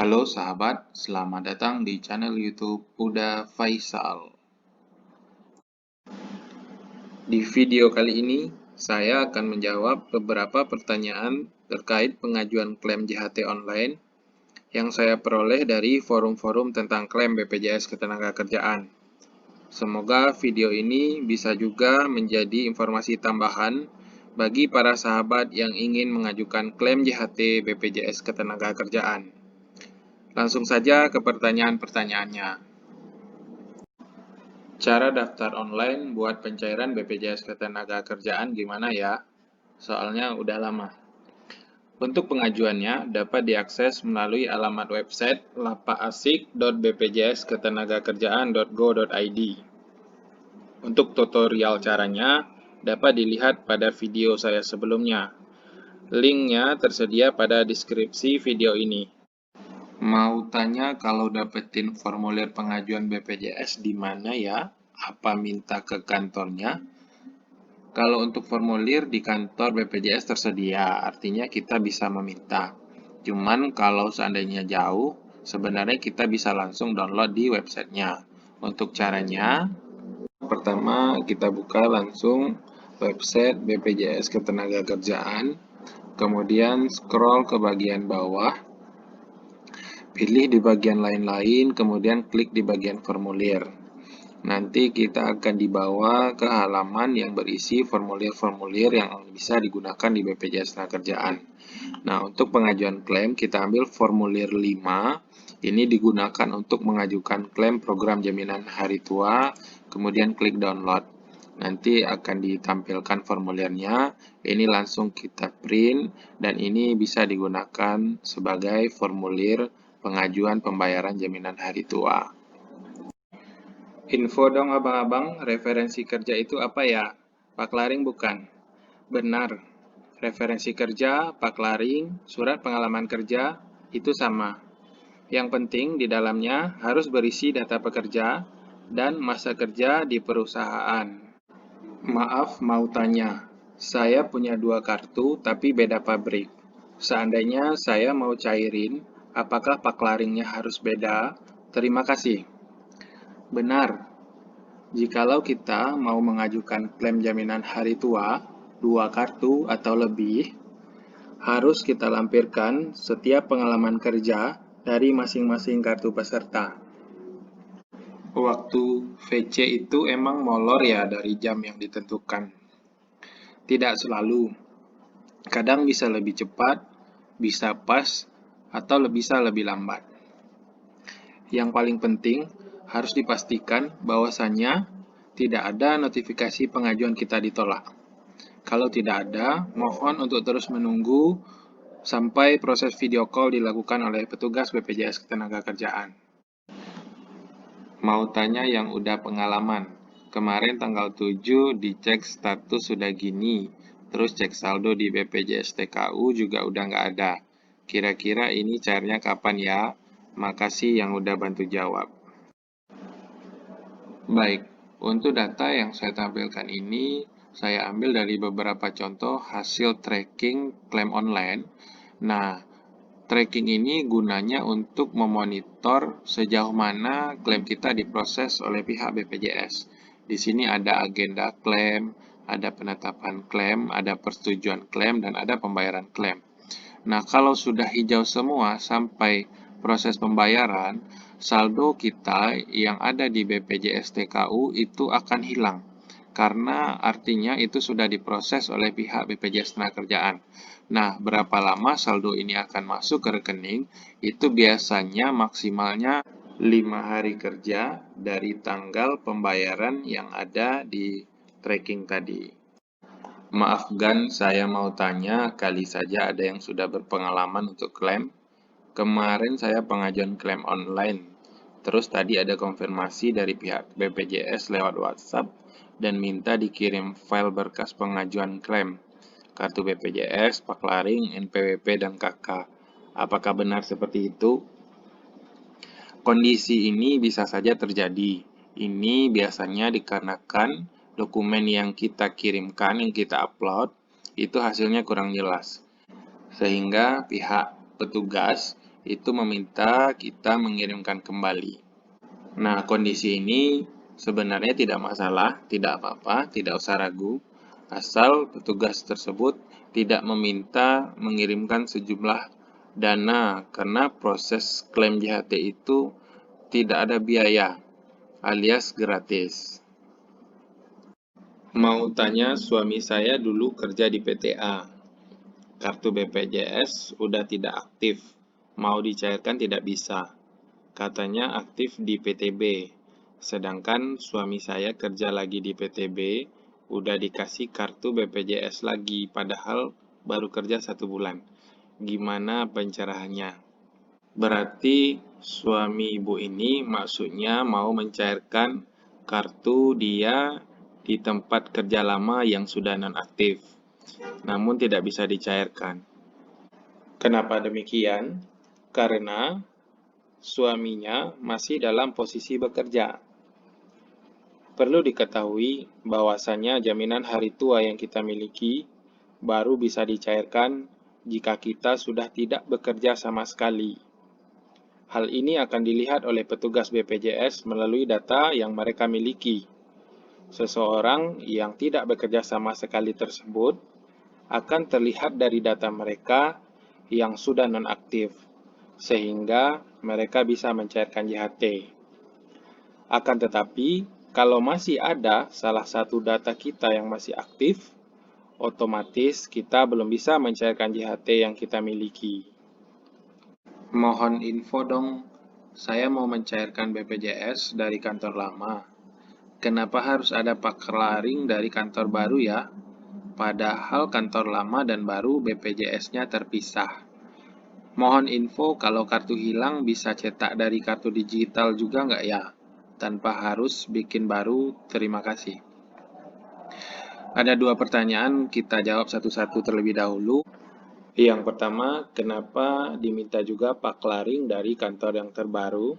Halo sahabat, selamat datang di channel YouTube Uda Faisal. Di video kali ini, saya akan menjawab beberapa pertanyaan terkait pengajuan klaim JHT online yang saya peroleh dari forum-forum tentang klaim BPJS Ketenagakerjaan. Semoga video ini bisa juga menjadi informasi tambahan bagi para sahabat yang ingin mengajukan klaim JHT BPJS Ketenagakerjaan. Langsung saja ke pertanyaan-pertanyaannya. Cara daftar online buat pencairan BPJS Ketenagakerjaan gimana ya? Soalnya udah lama. Untuk pengajuannya dapat diakses melalui alamat website lapaasik.bpjsketenagakerjaan.go.id. Untuk tutorial caranya dapat dilihat pada video saya sebelumnya. Linknya tersedia pada deskripsi video ini. Mau tanya kalau dapetin formulir pengajuan BPJS di mana ya? Apa minta ke kantornya? Kalau untuk formulir di kantor BPJS tersedia, artinya kita bisa meminta. Cuman kalau seandainya jauh, sebenarnya kita bisa langsung download di websitenya. Untuk caranya, pertama kita buka langsung website BPJS Ketenagakerjaan, kemudian scroll ke bagian bawah, pilih di bagian lain-lain, kemudian klik di bagian formulir. Nanti kita akan dibawa ke halaman yang berisi formulir-formulir yang bisa digunakan di BPJS Ketenagakerjaan. Nah, untuk pengajuan klaim kita ambil formulir 5. Ini digunakan untuk mengajukan klaim program jaminan hari tua, kemudian klik download. Nanti akan ditampilkan formulirnya, ini langsung kita print, dan ini bisa digunakan sebagai formulir pengajuan pembayaran jaminan hari tua. Info dong abang-abang, referensi kerja itu apa ya? Paklaring bukan? Benar, referensi kerja, paklaring, surat pengalaman kerja, itu sama. Yang penting di dalamnya harus berisi data pekerja dan masa kerja di perusahaan. Maaf mau tanya, saya punya 2 kartu tapi beda pabrik. Seandainya saya mau cairin, apakah paklaringnya harus beda? Terima kasih. Benar, jikalau kita mau mengajukan klaim jaminan hari tua, 2 kartu atau lebih, harus kita lampirkan setiap pengalaman kerja dari masing-masing kartu peserta. Waktu VC itu emang molor ya dari jam yang ditentukan? Tidak selalu. Kadang bisa lebih cepat, bisa pas, atau bisa lebih lambat. Yang paling penting, harus dipastikan bahwasannya tidak ada notifikasi pengajuan kita ditolak. Kalau tidak ada, mohon untuk terus menunggu sampai proses video call dilakukan oleh petugas BPJS Ketenagakerjaan. Mau tanya yang udah pengalaman. Kemarin tanggal 7 dicek status sudah gini, terus cek saldo di BPJS TKU juga udah nggak ada. Kira-kira ini cairnya kapan ya? Makasih yang udah bantu jawab. Baik, untuk data yang saya tampilkan ini, saya ambil dari beberapa contoh hasil tracking klaim online. Nah, tracking ini gunanya untuk memonitor sejauh mana klaim kita diproses oleh pihak BPJS. Di sini ada agenda klaim, ada penetapan klaim, ada persetujuan klaim, dan ada pembayaran klaim. Nah, kalau sudah hijau semua sampai proses pembayaran, saldo kita yang ada di BPJS TKU itu akan hilang. Karena artinya itu sudah diproses oleh pihak BPJS Ketenagakerjaan. Nah, berapa lama saldo ini akan masuk ke rekening? Itu biasanya maksimalnya 5 hari kerja dari tanggal pembayaran yang ada di tracking tadi. Maaf Gan, saya mau tanya, kali saja ada yang sudah berpengalaman untuk klaim. Kemarin saya pengajuan klaim online, terus tadi ada konfirmasi dari pihak BPJS lewat WhatsApp dan minta dikirim file berkas pengajuan klaim, kartu BPJS, paklaring, NPWP, dan KK. Apakah benar seperti itu? Kondisi ini bisa saja terjadi. Ini biasanya dikarenakan dokumen yang kita kirimkan, yang kita upload, itu hasilnya kurang jelas. Sehingga pihak petugas itu meminta kita mengirimkan kembali. Nah, kondisi ini sebenarnya tidak masalah, tidak apa-apa, tidak usah ragu, asal petugas tersebut tidak meminta mengirimkan sejumlah dana karena proses klaim JHT itu tidak ada biaya, alias gratis. Mau tanya, suami saya dulu kerja di PTA. Kartu BPJS udah tidak aktif, mau dicairkan tidak bisa. Katanya aktif di PTB, sedangkan suami saya kerja lagi di PTB, udah dikasih kartu BPJS lagi, padahal baru kerja 1 bulan. Gimana pencerahannya? Berarti suami ibu ini maksudnya mau mencairkan kartu dia di tempat kerja lama yang sudah nonaktif, namun tidak bisa dicairkan. Kenapa demikian? Karena suaminya masih dalam posisi bekerja. Perlu diketahui bahwasannya jaminan hari tua yang kita miliki baru bisa dicairkan jika kita sudah tidak bekerja sama sekali. Hal ini akan dilihat oleh petugas BPJS melalui data yang mereka miliki. Seseorang yang tidak bekerja sama sekali tersebut akan terlihat dari data mereka yang sudah nonaktif, sehingga mereka bisa mencairkan JHT. Akan tetapi, kalau masih ada salah satu data kita yang masih aktif, otomatis kita belum bisa mencairkan JHT yang kita miliki. Mohon info dong, saya mau mencairkan BPJS dari kantor lama. Kenapa harus ada paklaring dari kantor baru ya? Padahal kantor lama dan baru BPJS-nya terpisah. Mohon info kalau kartu hilang bisa cetak dari kartu digital juga nggak ya? Tanpa harus bikin baru, terima kasih. Ada 2 pertanyaan, kita jawab satu-satu terlebih dahulu. Yang pertama, kenapa diminta juga paklaring dari kantor yang terbaru?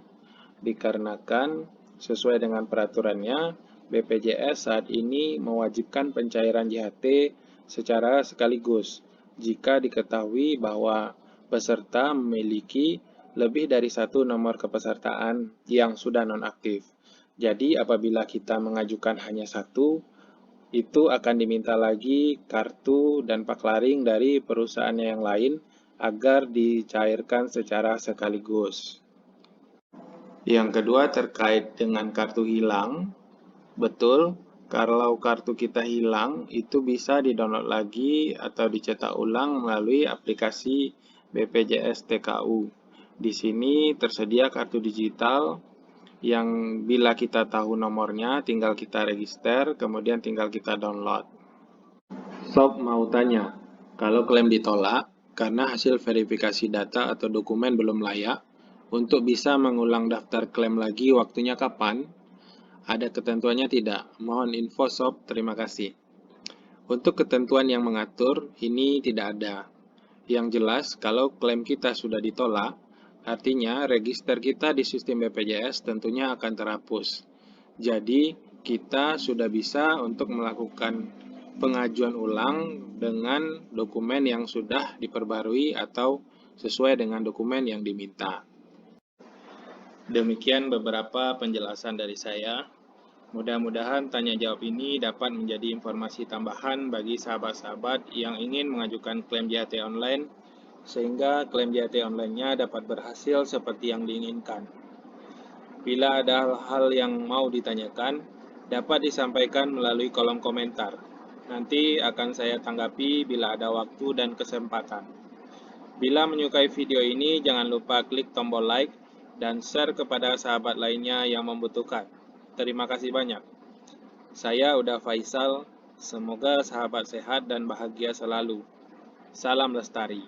Dikarenakan sesuai dengan peraturannya, BPJS saat ini mewajibkan pencairan JHT secara sekaligus jika diketahui bahwa peserta memiliki lebih dari 1 nomor kepesertaan yang sudah nonaktif. Jadi apabila kita mengajukan hanya 1, itu akan diminta lagi kartu dan paklaring dari perusahaannya yang lain agar dicairkan secara sekaligus. Yang kedua terkait dengan kartu hilang. Betul, kalau kartu kita hilang itu bisa di-download lagi atau dicetak ulang melalui aplikasi BPJS TKU. Di sini tersedia kartu digital yang bila kita tahu nomornya tinggal kita register, kemudian tinggal kita download. Sob mau tanya, kalau klaim ditolak karena hasil verifikasi data atau dokumen belum layak, untuk bisa mengulang daftar klaim lagi waktunya kapan? Ada ketentuannya tidak? Mohon info Sob, terima kasih. Untuk ketentuan yang mengatur, ini tidak ada. Yang jelas, kalau klaim kita sudah ditolak, artinya register kita di sistem BPJS tentunya akan terhapus. Jadi, kita sudah bisa untuk melakukan pengajuan ulang dengan dokumen yang sudah diperbarui atau sesuai dengan dokumen yang diminta. Demikian beberapa penjelasan dari saya. Mudah-mudahan tanya jawab ini dapat menjadi informasi tambahan bagi sahabat-sahabat yang ingin mengajukan klaim JHT online, sehingga klaim JHT online-nya dapat berhasil seperti yang diinginkan. Bila ada hal-hal yang mau ditanyakan, dapat disampaikan melalui kolom komentar. Nanti akan saya tanggapi bila ada waktu dan kesempatan. Bila menyukai video ini, jangan lupa klik tombol like dan share kepada sahabat lainnya yang membutuhkan. Terima kasih banyak. Saya Uda Faisal, semoga sahabat sehat dan bahagia selalu. Salam lestari.